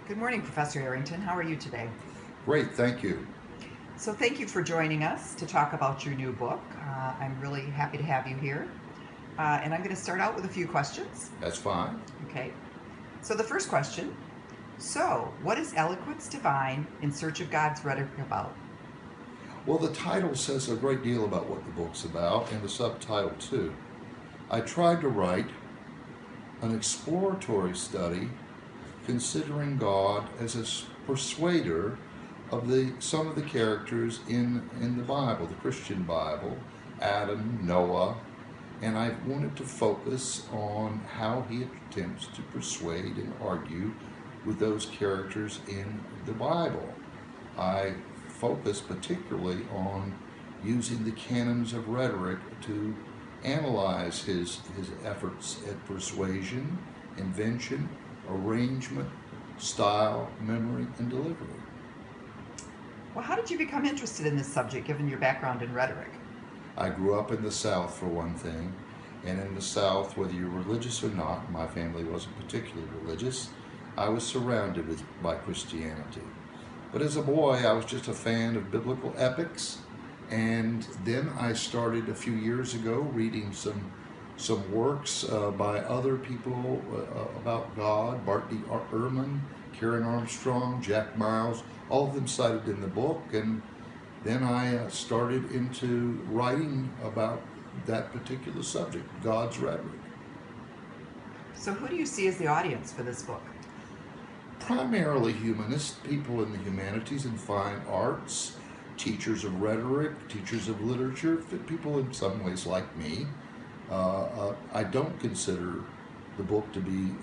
Good morning, Professor Arrington. How are you today? Great, thank you. So thank you for joining us to talk about your new book. I'm really happy to have you here. And I'm going to start out with a few questions. That's fine. Okay. So the first question, what is Eloquence Divine in Search of God's Rhetoric about? Well, the title says a great deal about what the book's about, and the subtitle too. I tried to write an exploratory study considering God as a persuader of some of the characters in the Bible, the Christian Bible, Adam, Noah, and I wanted to focus on how he attempts to persuade and argue with those characters in the Bible. I focus particularly on using the canons of rhetoric to analyze his efforts at persuasion, invention, arrangement, style, memory, and delivery. Well, how did you become interested in this subject given your background in rhetoric? I grew up in the South, for one thing, and in the South, whether you're religious or not, my family wasn't particularly religious, I was surrounded by Christianity. But as a boy, I was just a fan of biblical epics, and then I started a few years ago reading some works by other people about God, Bart D. Ehrman, Karen Armstrong, Jack Miles, all of them cited in the book, and then I started into writing about that particular subject, God's rhetoric. So who do you see as the audience for this book? Primarily humanists, people in the humanities and fine arts, teachers of rhetoric, teachers of literature, people in some ways like me. I don't consider the book to be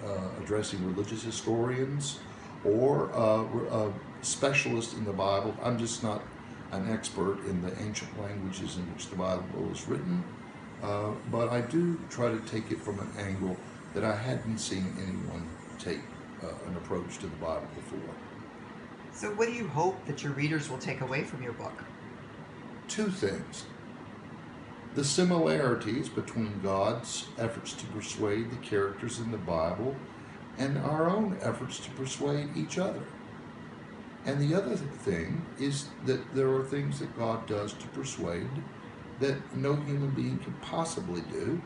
addressing religious historians or a specialist in the Bible. I'm just not an expert in the ancient languages in which the Bible was written, but I do try to take it from an angle that I hadn't seen anyone take an approach to the Bible before. So what do you hope that your readers will take away from your book? Two things. The similarities between God's efforts to persuade the characters in the Bible and our own efforts to persuade each other. And the other thing is that there are things that God does to persuade that no human being can possibly do.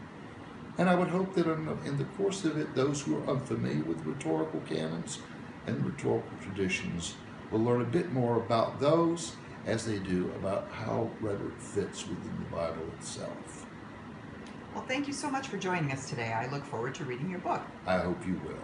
And I would hope that in the course of it, those who are unfamiliar with rhetorical canons and rhetorical traditions will learn a bit more about those as they do about how rhetoric fits within the Bible itself. Well, thank you so much for joining us today. I look forward to reading your book. I hope you will.